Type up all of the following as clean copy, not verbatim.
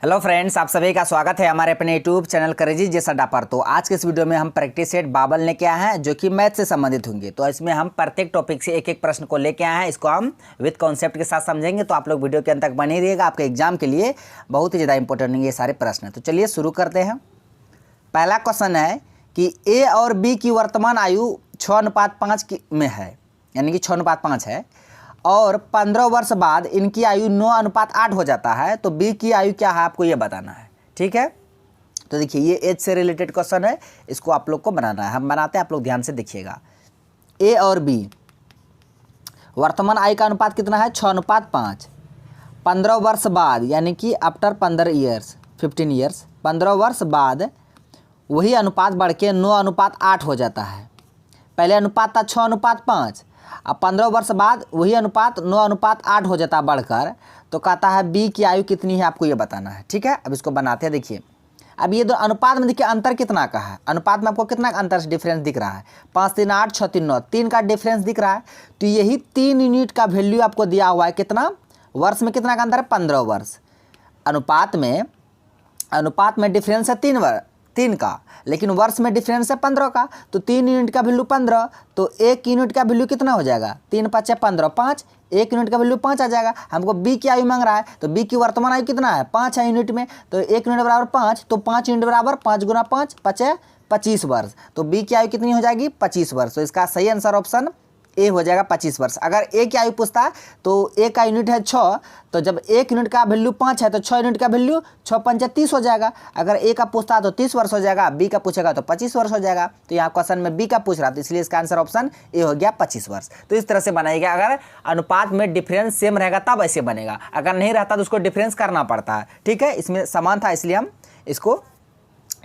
Hello friends, आप सभी का स्वागत है हमारे अपने यूट्यूब चैनल करेजी जैसा डापर। तो आज के इस वीडियो में हम प्रैक्टिस सेट बाबल लेके आए हैं जो कि मैथ से संबंधित होंगे। तो इसमें हम प्रत्येक टॉपिक से एक एक प्रश्न को लेके आए हैं। इसको हम विद कॉन्सेप्ट के साथ समझेंगे। तो आप लोग वीडियो के अंत तक बने रहिएगा, आपके एग्जाम के लिए बहुत ही ज़्यादा इंपॉर्टेंट है ये सारे प्रश्न। तो चलिए शुरू करते हैं। पहला क्वेश्चन है कि ए और बी की वर्तमान आयु 6:5 में है, यानी कि 6:5 है, और 15 वर्ष बाद इनकी आयु 9:8 हो जाता है। तो बी की आयु क्या है आपको ये बताना है। ठीक है, तो देखिए ये एज से रिलेटेड क्वेश्चन है, इसको आप लोग को बनाना है। हम बनाते हैं, आप लोग ध्यान से देखिएगा। ए और बी वर्तमान आयु का अनुपात कितना है? 6:5। 15 वर्ष बाद यानी कि आफ्टर 15 ईयर्स 15 ईयर्स 15 वर्ष बाद वही अनुपात बढ़ के 9:8 हो जाता है। पहले अनुपात था 6:5, अब 15 वर्ष बाद वही अनुपात 9:8 हो जाता है बढ़कर। तो कहता है बी की आयु कितनी है आपको ये बताना है। ठीक है, अब इसको बनाते हैं। देखिए अब ये दो अनुपात में देखिए अंतर कितना का है। अनुपात में आपको कितना अंतर डिफरेंस दिख रहा है? 5 3 8 6 3 9, 3 का डिफरेंस दिख रहा है। तो यही 3 यूनिट का वैल्यू आपको दिया हुआ है। कितना वर्ष में कितना का अंतर है? 15 वर्ष। अनुपात में डिफरेंस है 3 का, लेकिन वर्ष में डिफरेंस है 15 का। तो 3 यूनिट का वैल्यू 15, तो 1 यूनिट का वैल्यू कितना हो जाएगा? 3 5 15, 5। 1 यूनिट का वैल्यू 5 आ जाएगा। हमको बी की आयु मांग रहा है, तो बी की वर्तमान आयु कितना है? 5 है यूनिट में। तो 1 यूनिट बराबर 5, तो 5 यूनिट बराबर 5 गुना 5 25 वर्ष। तो बी की आयु कितनी हो जाएगी? 25 वर्ष। तो इसका सही आंसर ऑप्शन ए हो जाएगा 25 वर्ष। अगर ए की आयु पूछता है तो ए का यूनिट है 6, तो जब 1 यूनिट का वैल्यू 5 है तो 6 यूनिट का वैल्यू 6 5 30 हो जाएगा। अगर ए का पूछता है तो 30 वर्ष हो जाएगा, बी का पूछेगा तो 25 वर्ष हो जाएगा। तो यहाँ क्वेश्चन में बी का पूछ रहा था, इसलिए इसका आंसर ऑप्शन ए हो गया 25 वर्ष। तो इस तरह से बनाएगा। अगर अनुपात में डिफरेंस सेम रहेगा तब ऐसे बनेगा, अगर नहीं रहता तो उसको डिफरेंस करना पड़ता है। ठीक है, इसमें समान था इसलिए हम इसको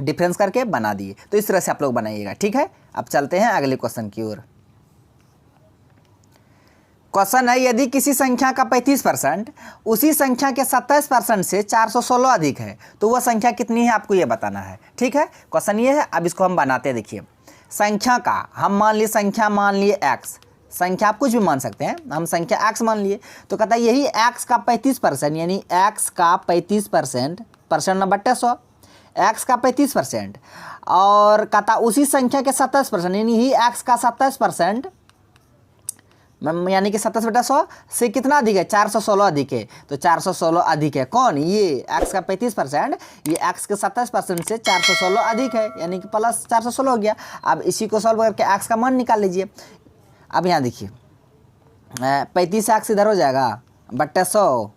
डिफरेंस करके बना दिए। तो इस तरह से आप लोग बनाइएगा। ठीक है, अब चलते हैं अगले क्वेश्चन की ओर। क्वेश्चन है, यदि किसी संख्या का 35% उसी संख्या के 27% से 416 अधिक है तो वह संख्या कितनी है आपको यह बताना है। ठीक है, क्वेश्चन ये है। अब इसको हम बनाते हैं। देखिए संख्या का हम मान लिए, संख्या मान लिए x, संख्या आप कुछ भी मान सकते हैं, हम संख्या x मान लिए। तो कहता है यही x का 35% यानी x का 35% परसेंट न बट्टे 100, x का 35%, और कहता उसी संख्या के 27% यानी ही x का 27% यानी कि 27/100 से कितना अधिक है? 416 अधिक है। तो 416 अधिक है कौन? ये x का 35%, ये x के 27% से 416 अधिक है, यानी कि प्लस 416 हो गया। अब इसी को सॉल्व करके x का मान निकाल लीजिए। अब यहाँ देखिए 35 x इधर हो जाएगा बट्टे 100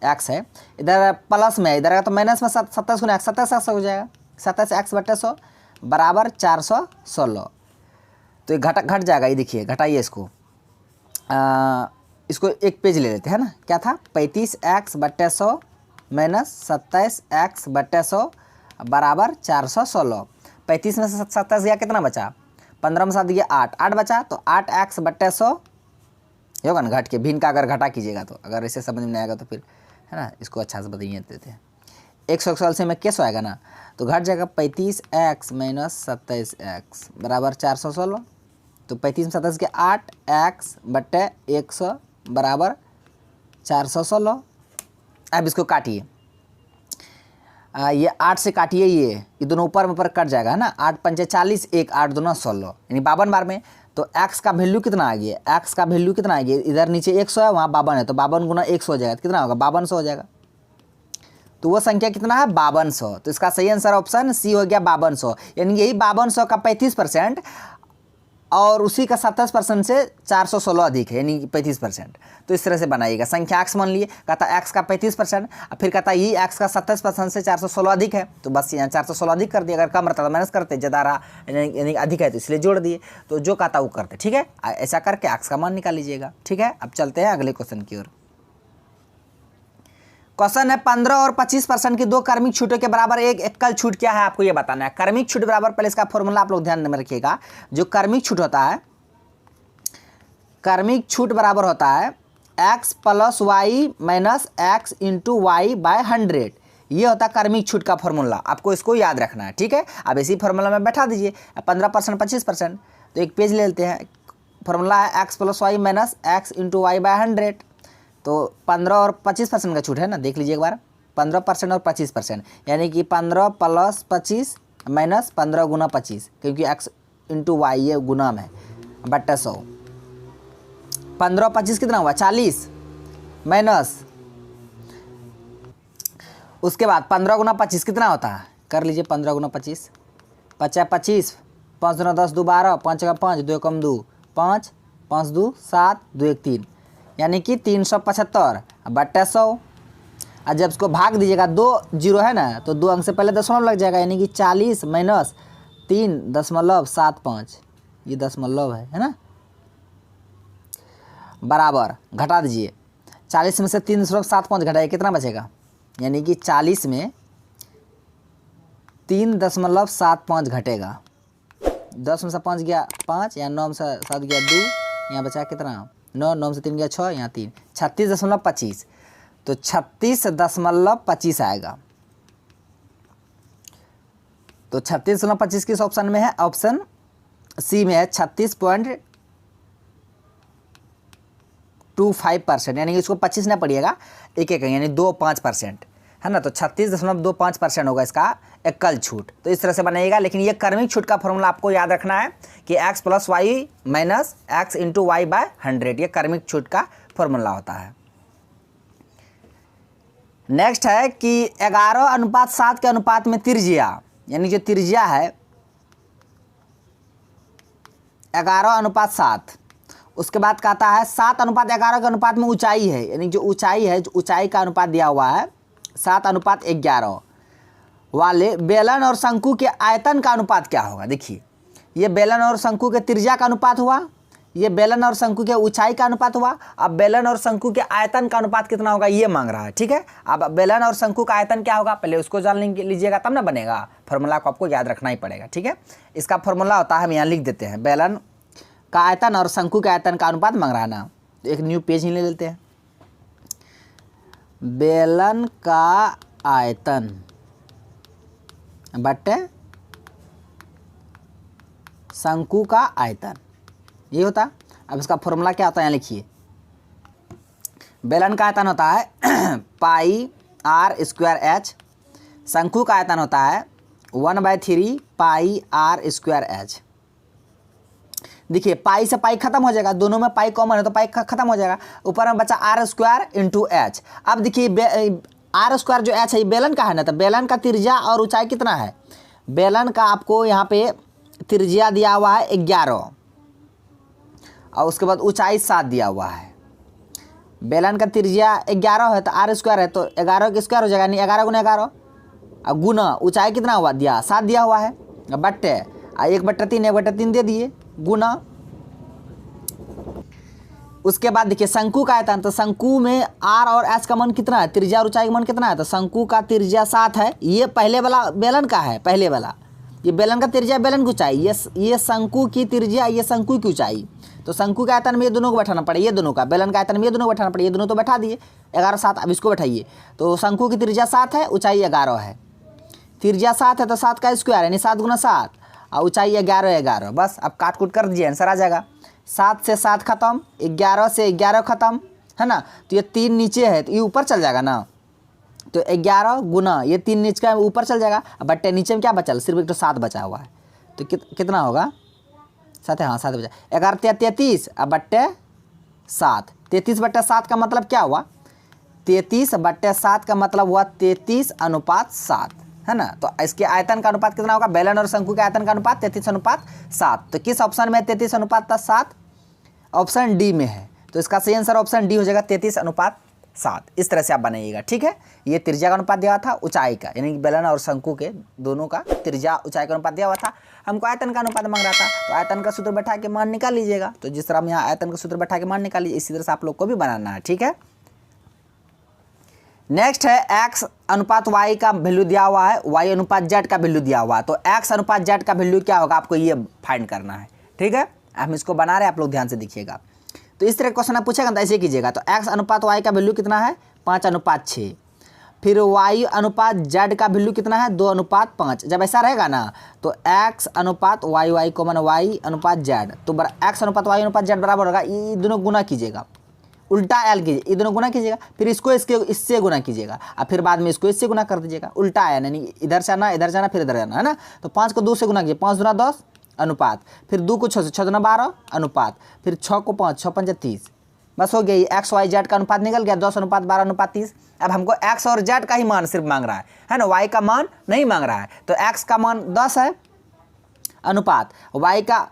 x है, इधर प्लस में, इधर तो माइनस में 27 गुना 27x हो जाएगा। 27x बट्टे 100 बराबर 416। तो ये घट जाएगा। ये देखिए घटाइए इसको एक पेज ले लेते हैं ना। क्या था? 35x बट्टे 100 माइनस 27x बट्टे 100 बराबर 416। 35 में से 27 गया, कितना बचा? 15 में 7 गया 8 बचा। तो 8x बट्टे 100 होगा ना घट के। भिन्न का अगर घटा कीजिएगा तो, अगर ऐसे समझ में आएगा तो फिर है ना, इसको अच्छा से बताइए देते हैं। 100 से में कैसे आएगा ना, तो घट जाएगा 35x माइनस 27x बराबर 416। तो 35 में 27 के 8x बट्टे 100 बराबर 416। अब इसको काटिए, ये 8 से काटिए, ये दोनों ऊपर कट जाएगा है ना। 8 पंचे 40, 1 8 दूना 16 यानी 52 बार में। तो x का वैल्यू कितना आ गया? x का वैल्यू कितना आ गया? इधर नीचे 100 है, वहाँ 52 है, तो 52 गुना 100 हो जाएगा। कितना होगा? 5200 हो जाएगा। तो वो संख्या कितना है? 5200। तो इसका सही आंसर ऑप्शन सी हो गया 5200, यानी यही 5200 का 35% और उसी का 27% से 416 अधिक है, यानी 35%। तो इस तरह से बनाइएगा। संख्या x मान लिए, कहता x का 35%, फिर कहता ये x का 27% से 416 अधिक है, तो बस यहाँ 416 अधिक कर दिए। अगर कम रहता तो माइनस करते, ज़्यादा रहा यानी अधिक है तो इसलिए जोड़ दिए। तो जो कहता वो करते। ठीक है, ऐसा करके x का मान निकाल लीजिएगा। ठीक है, अब चलते हैं अगले क्वेश्चन की ओर। क्वेश्चन है 15 और 25% की दो क्रमिक छूटों के बराबर एक एकल छूट क्या है आपको ये बताना है। क्रमिक छूट बराबर, पहले इसका फॉर्मूला आप लोग ध्यान में रखिएगा। जो क्रमिक छूट होता है, क्रमिक छूट बराबर होता है x plus y minus x into y by 100। ये होता है क्रमिक छूट का फॉर्मूला, आपको इसको याद रखना है। ठीक है, अब इसी फॉर्मूला में बैठा दीजिए 15% 25%। तो एक पेज ले लेते हैं। फॉर्मूला है x plus y minus x into y by 100। तो 15 और 25% का छूट है ना, देख लीजिए एक बार। 15% और 25%, यानी कि 15 + 25 माइनस 15 गुना 25, क्योंकि x इंटू वाई ये गुना में बट्टा 100। 15 और 25 कितना हुआ 40 माइनस, उसके बाद 15 गुना 25 कितना होता है, कर लीजिए 15 गुना 25, 50 25, 5 दूना 10, 2 12, 5 का 5, 2 कम 2 5, 5 2 7, 2 1 3, यानी कि 375 बट्टा 100। और जब इसको भाग दीजिएगा, 2 जीरो है ना, तो 2 अंक से पहले दशमलव लग जाएगा, यानी कि 40 माइनस 3.75, ये दशमलव है ना, बराबर घटा दीजिए। 40 में से 3.75 घटाइए, कितना बचेगा, यानी कि 40 में 3.75 घटेगा। 10 में से 5 गया 5, यहाँ 9 में से 7 गया 2, यहाँ बचा कितना 9, 9 में से 3 गया 6, यहाँ 3, 36.25, तो 36.25 आएगा। तो 36.25 किस ऑप्शन में है, ऑप्शन सी में है, 36.25%, यानी कि इसको 25 ना पड़िएगा, एक एक यानी 2.5% है ना, तो 36.25% होगा इसका एकल छूट। तो इस तरह से बनाइएगा, लेकिन ये क्रमिक छूट का फॉर्मूला आपको याद रखना है कि x + y minus x into y by 100, ये क्रमिक छूट का फॉर्मूला होता है। नेक्स्ट है कि 11:7 के अनुपात में त्रिज्या, यानी जो त्रिज्या है 11:7, उसके बाद कहता है 7:11 के अनुपात में ऊंचाई है, यानी जो ऊंचाई है, जो ऊंचाई का अनुपात दिया हुआ है 7:11 वाले बेलन और शंकु के आयतन का अनुपात क्या होगा। देखिए, ये बेलन और शंकु के त्रिज्या का अनुपात हुआ, ये बेलन और शंकु के ऊंचाई का अनुपात हुआ। अब बेलन और शंकु के आयतन का अनुपात कितना होगा ये मांग रहा है, ठीक है। अब बेलन और शंकु का आयतन क्या होगा, पहले उसको जान लीजिएगा तब ना बनेगा, फॉर्मूला को आपको याद रखना ही पड़ेगा, ठीक है। इसका फॉर्मूला होता है, हम यहाँ लिख देते हैं, बेलन का आयतन और शंकु के आयतन का अनुपात मांग रहा है ना, तो एक न्यू पेज ही ले लेते हैं। बेलन का आयतन बटे शंकु का आयतन, ये होता। अब इसका फॉर्मूला क्या होता है, यहाँ लिखिए, बेलन का आयतन होता है पाई r² h, शंकु का आयतन होता है 1/3 पाई r² h। देखिए, पाई से पाई खत्म हो जाएगा, दोनों में पाई कॉमन है तो पाई खत्म हो जाएगा, ऊपर में बचा r² इंटू h। अब देखिए r² जो h है ये बेलन का है ना, तो बेलन का त्रिज्या और ऊंचाई कितना है, बेलन का आपको यहाँ पे त्रिज्या दिया हुआ है 11 और उसके बाद ऊंचाई 7 दिया हुआ है। बेलन का त्रिज्या 11 है तो r² है, तो 11 के स्क्वायर हो जाएगा, यानी 11 गुना 11 और गुना ऊंचाई कितना हुआ दिया 7 दिया हुआ है, बट्टे 1/3 1/3 दे दिए गुना। उसके बाद देखिए शंकु का आयतन, तो शंकु में r और h का मान कितना है, त्रिज्या और ऊंचाई का मान कितना है, तो शंकु का त्रिज्या 7 है, ये पहले वाला बेलन का है, पहले वाला ये बेलन का त्रिज्या बेलन की ऊंचाई, ये शंकु की त्रिज्या, ये शंकु की ऊंचाई। तो शंकु के आयतन में ये दोनों को बैठाना पड़े, ये दोनों का, बेलन का आयतन में ये दोनों को बैठाना पड़े, ये दोनों तो बैठा दिए 11 7। अब इसको बैठाइए, तो शंकु की त्रिज्या 7 है, ऊंचाई 11 है, त्रिज्या 7 है तो 7 का स्क्वायर यानी 7 गुना 7 और ऊंचाई 11 बस। अब काट कूट कर दीजिए, आंसर आ जाएगा। 7 से 7 खत्म, 11 से 11 खत्म, है ना, तो ये 3 नीचे है तो ये ऊपर चल जाएगा ना, तो 11 गुना ये 3 नीचे का ऊपर चल जाएगा, बट्टे नीचे में क्या बचा, सिर्फ एक तो 7 बचा हुआ है, तो कितना होगा 7 है, हाँ 7 बचा, 11 33 अब बट्टे 7, 33/7 का मतलब क्या हुआ, 33/7 का मतलब हुआ 33:7, है ना। तो इसके आयतन का अनुपात कितना होगा, बेलन और शंकु के आयतन का अनुपात 33:7। तो किस ऑप्शन में 33:7, ऑप्शन डी में है, तो इसका सही आंसर ऑप्शन डी हो जाएगा 33:7। इस तरह से आप बनाइएगा, ठीक है। ये त्रिज्या का अनुपात दिया था ऊंचाई का, यानी बेलन और शंकु के दोनों का त्रिज्या ऊंचाई का अनुपात दिया हुआ था, हमको आयतन का अनुपात मांग रहा था, तो आयतन का सूत्र बैठा के मान निकाल लीजिएगा। तो जिस तरह हम यहाँ आयतन का सूत्र बैठा के मान निकाल लीजिए, इसी तरह से आप लोग को भी बनाना है, ठीक है। नेक्स्ट है x अनुपात y का वैल्यू दिया हुआ है, y अनुपात z का वैल्यू दिया हुआ है, तो x अनुपात z का वैल्यू क्या होगा आपको ये फाइंड करना है, ठीक है। हम इसको बना रहे हैं, आप लोग ध्यान से देखिएगा। तो इस तरह क्वेश्चन आप पूछेगा तो ऐसे कीजिएगा, तो x अनुपात y का वैल्यू कितना है 5:6, फिर y अनुपात z का वैल्यू कितना है 2:5। जब ऐसा रहेगा ना तो x अनुपात y कॉमन y अनुपात z, तो x अनुपात y अनुपात z बराबर होगा, ये दोनों गुना कीजिएगा, उल्टा एल कीजिए, ये दोनों गुना कीजिएगा, फिर इसको इससे गुना कीजिएगा, और फिर बाद में इसको इससे गुना कर दीजिएगा। उल्टा है, यानी इधर से आना, इधर जाना, फिर इधर जाना, है ना। तो 5 को 2 से गुना कीजिए, 5 दूना 10 अनुपात, फिर 2 को 6 से, 6 दूना 12 अनुपात, फिर 6 को 5, 6 पंजा 30। बस हो गया, ये एक्स वाई जेड का अनुपात निकल गया, 10 अनुपात 12 अनुपात 30। अब हमको एक्स और जेड का ही मान सिर्फ मांग रहा है ना, वाई का मान नहीं मांग रहा है। तो एक्स का मान 10 है अनुपात वाई का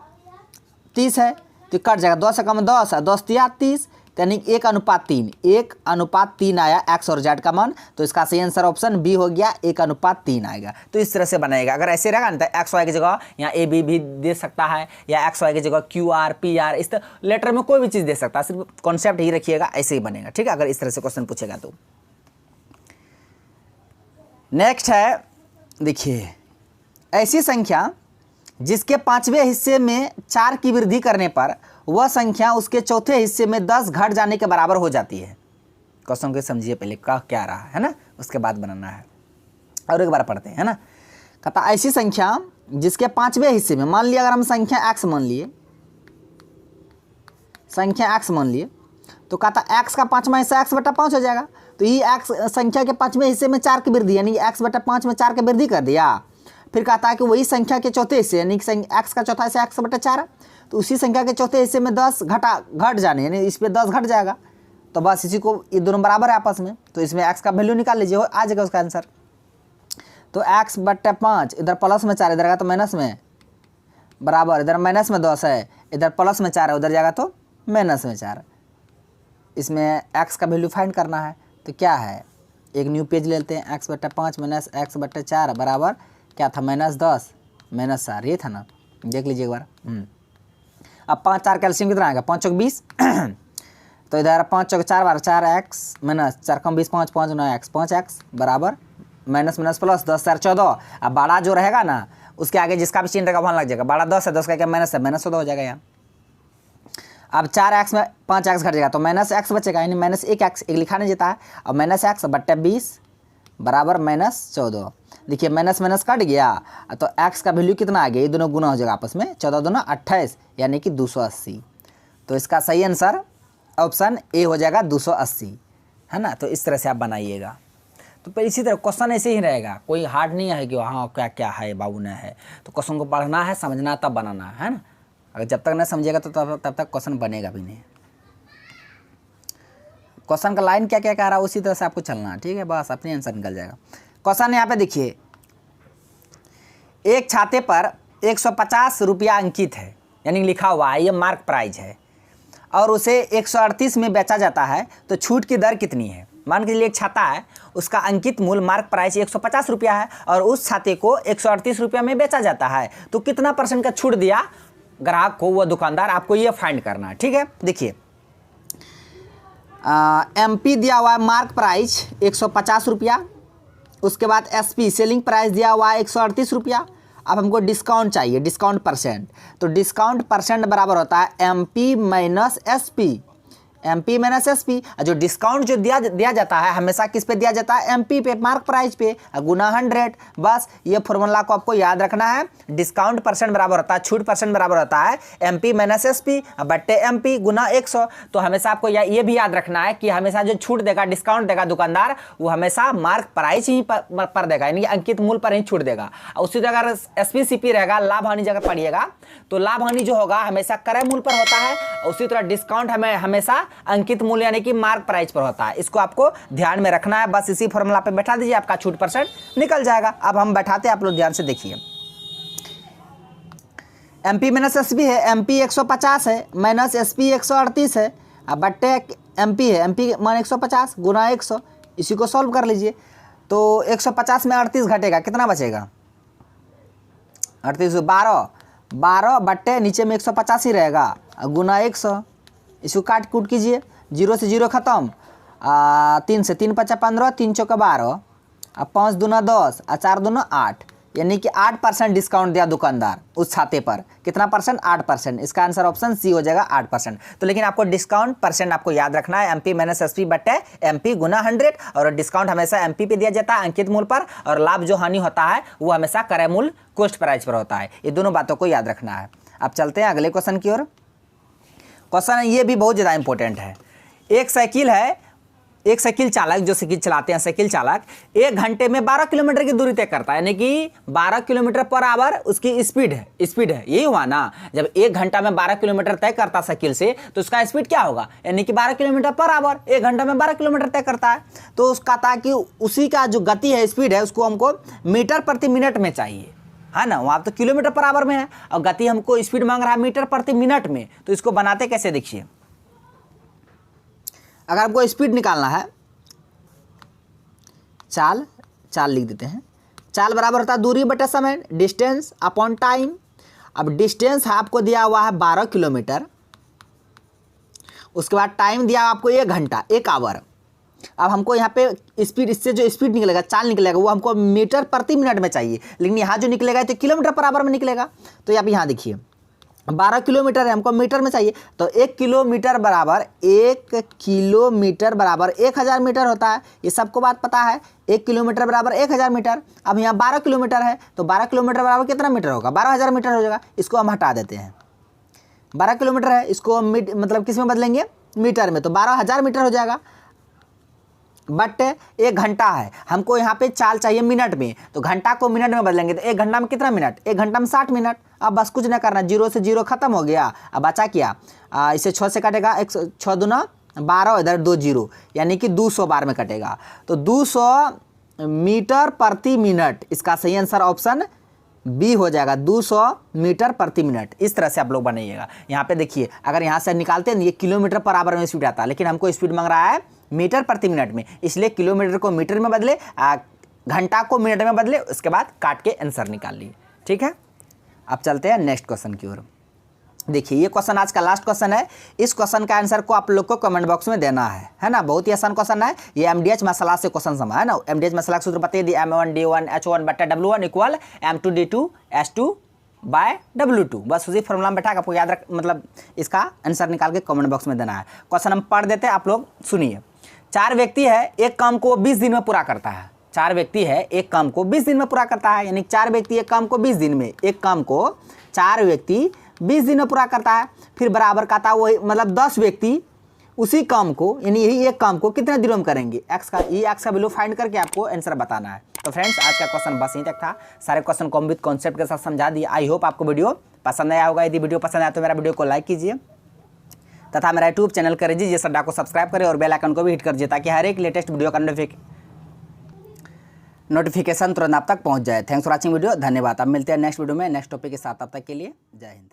30 है, तो कट जाएगा, 10 से कम 10 है, 10 तिया 30, यानी 1 अनुपात 3, 1 अनुपात 3 आया एक्स और जेड का मान। तो इसका सही आंसर ऑप्शन बी हो गया, 1 अनुपात 3 आएगा। तो इस तरह से बनाएगा। अगर ऐसे रहेगा ना तो एक्स वाई की जगह यहाँ ए बी भी दे सकता है, या एक्स वाई की जगह क्यू आर पी आर, इस तरह लेटर में कोई भी चीज़ दे सकता है, सिर्फ कॉन्सेप्ट ही रखिएगा, ऐसे ही बनेगा, ठीक है, अगर इस तरह से क्वेश्चन पूछेगा तो। नेक्स्ट है, देखिए, ऐसी संख्या जिसके 5वें हिस्से में 4 की वृद्धि करने पर वह संख्या उसके चौथे हिस्से में 10 घट जाने के बराबर हो जाती है। क्वेश्चन को समझिए पहले कह क्या रहा है ना, उसके बाद बनाना है। और एक बार पढ़ते हैं, है ना। कहता ऐसी संख्या जिसके 5वें हिस्से में, मान लिया अगर हम संख्या x मान लिए, संख्या x मान लिए, तो कहता x का 5वां हिस्सा x/5 हो जाएगा। तो ये x संख्या के 5वें हिस्से में 4 की वृद्धि, यानी x/5 में 4 की वृद्धि कर दिया। फिर कहता है कि वही संख्या के चौथे हिस्से, यानी x का चौथा हिस्सा x/4 है, तो उसी संख्या के चौथे हिस्से में 10 घट जाने, यानी इस पे 10 घट जाएगा। तो बस इसी को, ये दोनों बराबर है आपस में, तो इसमें x का वैल्यू निकाल लीजिए, आ जाएगा उसका आंसर। तो x/5, इधर प्लस में 4, इधर आएगा तो माइनस में, बराबर, इधर माइनस में 10 है, इधर प्लस में 4 है, उधर जाएगा तो माइनस में 4। इसमें x का वैल्यू फाइंड करना है, तो क्या है, एक न्यू पेज ले लेते हैं। x/5 माइनस x/4 बराबर क्या था, -10 -4, ये था ना, देख लीजिए एक बार। अब 5 4 कैल्शियम कितना आएगा, 5 चौक 20 तो इधर 5 चौक 4 बार 4x माइनस 4 कम 20 5 5 9x, 5x बराबर माइनस माइनस प्लस 10 4 14। अब बड़ा जो रहेगा ना उसके आगे जिसका भी चिन्ह रहेगा वहाँ लग जाएगा, बड़ा 10 है, 10 का क्या माइनस है, -14 हो जाएगा यहाँ। अब 4x में 5x घट जाएगा तो -x बचेगा, यानी -1x, एक लिखा नहीं जाता है। और -x/20 बराबर -14। देखिए माइनस माइनस कट गया, तो x का वैल्यू कितना आ गया, ये दोनों गुना हो जाएगा आपस में, 14 दूना 28, यानी कि 280। तो इसका सही आंसर ऑप्शन ए हो जाएगा 280, है ना। तो इस तरह से आप बनाइएगा। तो फिर इसी तरह क्वेश्चन ऐसे ही रहेगा, कोई हार्ड नहीं है कि हाँ क्या क्या है बाबू ने है। तो क्वेश्चन को पढ़ना है, समझना, तब बनाना है ना। अगर जब तक नहीं समझिएगा तो तब तक क्वेश्चन बनेगा भी नहीं। क्वेश्चन का लाइन क्या क्या कह रहा है उसी तरह से आपको चलना है, ठीक है, बस अपने आंसर निकल जाएगा। क्वेश्चन यहाँ पे देखिए, एक छाते पर 150 रुपया अंकित है, यानी लिखा हुआ है, ये मार्क प्राइज है, और उसे 138 में बेचा जाता है, तो छूट की दर कितनी है। मान के लिए एक छाता है, उसका अंकित मूल्य मार्क प्राइस 150 रुपया है, और उस छाते को 138 रुपया में बेचा जाता है, तो कितना % का छूट दिया ग्राहक को वो दुकानदार, आपको ये फाइंड करना है, ठीक है। देखिए MP दिया हुआ है मार्क प्राइस 150 रुपया, उसके बाद SP सेलिंग प्राइस दिया हुआ है 138 रुपया। अब हमको डिस्काउंट चाहिए, डिस्काउंट %, तो डिस्काउंट % बराबर होता है MP minus SP, MP minus SP। जो डिस्काउंट जो दिया जाता है हमेशा किस पे दिया जाता है, MP पे, मार्क प्राइस पे, गुना 100। बस ये फॉर्मूला को आपको याद रखना है। डिस्काउंट % बराबर होता है, छूट % बराबर होता है MP माइनस SP बट्टे MP गुना 100। तो हमेशा आपको ये भी याद रखना है कि हमेशा जो छूट देगा, डिस्काउंट देगा दुकानदार, वो हमेशा मार्क प्राइस ही पर देगा, यानी अंकित मूल्य पर ही छूट देगा। उसी जगह अगर SP CP रहेगा, लाभ हानि जगह पढ़िएगा, तो लाभ हानि जो होगा हमेशा क्रय मूल्य पर होता है। उसी तरह डिस्काउंट हमें हमेशा अंकित मूल्य यानी कि मार्क प्राइस पर होता है। इसको आपको ध्यान में रखना है, बस इसी फॉर्मूला पे बैठा दीजिए, आपका छूट % निकल जाएगा। अब हम बैठाते हैं, आप लोग ध्यान से देखिए। MP माइनस SP है, MP 150 है, माइनस SP 138 है, अब बट्टे MP है, MP मान 150 गुना 100, इसी को सॉल्व कर लीजिए। तो 150 में 38 घटेगा, कितना बचेगा, 38 12 बट्टे नीचे में 150 ही रहेगा, गुना 100, इसको काट कूट कीजिए, 0 से 0 खत्म, 3 से 3 5 15, 3 चौका 12, 5 दूना 10, 4 दूना 8, यानी कि 8% डिस्काउंट दिया दुकानदार उस छाते पर। कितना %, 8%। इसका आंसर ऑप्शन सी हो जाएगा, 8%। तो लेकिन आपको डिस्काउंट % आपको याद रखना है, MP माइनस SP बट्टे MP गुना 100, और डिस्काउंट हमेशा MP पे दिया जाता है अंकित मूल्य पर, और लाभ जो हानि होता है वो हमेशा क्रय मूल्य कॉस्ट प्राइस पर होता है। ये दोनों बातों को याद रखना है। अब चलते हैं अगले क्वेश्चन की ओर। क्वेश्चन ये भी बहुत ज़्यादा इंपॉर्टेंट है। एक साइकिल चालक, जो साइकिल चलाते हैं साइकिल चालक, 1 घंटे में 12 किलोमीटर की दूरी तय करता है, यानी कि 12 किलोमीटर पर आवर उसकी स्पीड है। यही हुआ ना, जब 1 घंटा में 12 किलोमीटर तय करता साइकिल से तो उसका स्पीड क्या होगा, यानी कि 12 किलोमीटर पर आवर, 1 घंटा में 12 किलोमीटर तय करता है। तो उसका था कि उसी का जो गति है, स्पीड है, उसको हमको मीटर प्रति मिनट में चाहिए, है ना। वहाँ तो किलोमीटर पर आवर में है और गति हमको स्पीड मांग रहा है मीटर प्रति मिनट में। तो इसको बनाते कैसे देखिए, अगर हमको स्पीड निकालना है, चाल लिख देते हैं। चाल बराबर होता है दूरी बटा समय, डिस्टेंस अपॉन टाइम। अब डिस्टेंस आपको दिया हुआ है 12 किलोमीटर, उसके बाद टाइम दिया आपको 1 घंटा, 1 आवर। अब हमको यहाँ पे स्पीड, इससे जो स्पीड निकलेगा, चाल निकलेगा, वो हमको मीटर प्रति मिनट में चाहिए, लेकिन यहाँ जो निकलेगा तो किलोमीटर पर आवर में निकलेगा। तो आप यहाँ देखिए 12 किलोमीटर है, हमको मीटर में चाहिए, तो 1 किलोमीटर बराबर 1000 मीटर होता है। ये सबको बात पता है, 1 किलोमीटर बराबर 1000 मीटर। अब यहाँ 12 किलोमीटर है, तो 12 किलोमीटर बराबर कितना मीटर होगा, 12000 मीटर हो जाएगा। इसको हम हटा देते हैं, 12 किलोमीटर है, इसको हम मतलब किस में बदलेंगे, मीटर में, तो 12000 मीटर हो जाएगा। बट 1 घंटा है, हमको यहाँ पे चाल चाहिए मिनट में, तो घंटा को मिनट में बदलेंगे, तो 1 घंटा में कितना मिनट, 1 घंटा में 60 मिनट। अब बस कुछ ना करना, 0 से 0 खत्म हो गया। अब बचा क्या, इसे 6 से काटेगा, 6 दूना 12, इधर 2 0, यानी कि 200 बार में कटेगा। तो 200 मीटर प्रति मिनट, इसका सही आंसर ऑप्शन बी हो जाएगा, 200 मीटर प्रति मिनट। इस तरह से आप लोग बनाइएगा। यहाँ पे देखिए, अगर यहाँ से निकालते हैं ये किलोमीटर पर आवर में स्पीड आता है, लेकिन हमको स्पीड मांग रहा है मीटर प्रति मिनट में, इसलिए किलोमीटर को मीटर में बदले, घंटा को मिनट में बदले, उसके बाद काट के आंसर निकाल लिए। ठीक है, अब चलते हैं नेक्स्ट क्वेश्चन की ओर। देखिए ये क्वेश्चन आज का लास्ट क्वेश्चन है। इस क्वेश्चन का आंसर को आप लोग को कमेंट बॉक्स में देना है ना। बहुत ही आसान क्वेश्चन है, ये एमडीएच मसला से क्वेश्चन समा है ना। एमडीएच मसला का सूत्र बता दिए, M1D1 H1 बटा W1 equal M2D2 H2 bye W2। बस उसी फॉर्मूला में बैठा के आपको याद रख, मतलब इसका आंसर निकाल के कमेंट बॉक्स में देना है। क्वेश्चन हम पढ़ देते हैं, आप लोग सुनिए। 4 व्यक्ति है, एक काम को 20 दिन में पूरा करता है। 4 व्यक्ति है, एक काम को 20 दिन में पूरा करता है, यानी 4 व्यक्ति एक काम को 20 दिन में, एक काम को 4 व्यक्ति 20 दिन में पूरा करता है। फिर बराबर का था वो, मतलब 10 व्यक्ति उसी काम को, यानी यही एक काम को कितने दिनों में करेंगे। एक्स का वैल्यू फाइंड करके आपको आंसर बताना है। तो फ्रेंड्स आज का क्वेश्चन बस यहीं तक था। सारे क्वेश्चन को हम विद कॉन्सेप्ट के साथ समझा दिए। आई होप आपको वीडियो पसंद आया होगा। यदि वीडियो पसंद आया तो मेरा वीडियो को लाइक कीजिए तथा मेरा यूट्यूब चैनल करेजिए जिस अड्डा को सब्सक्राइब करें और बेल आइकन को भी हिट कर दीजिए, ताकि हर एक लेटेस्ट वीडियो का नोटिफिकेशन तुरंत आप तक पहुंच जाए। थैंक्स फॉर वॉचिंग वीडियो, धन्यवाद। अब मिलते हैं नेक्स्ट वीडियो में नेक्स्ट टॉपिक के साथ। तब तक के लिए जय हिंद।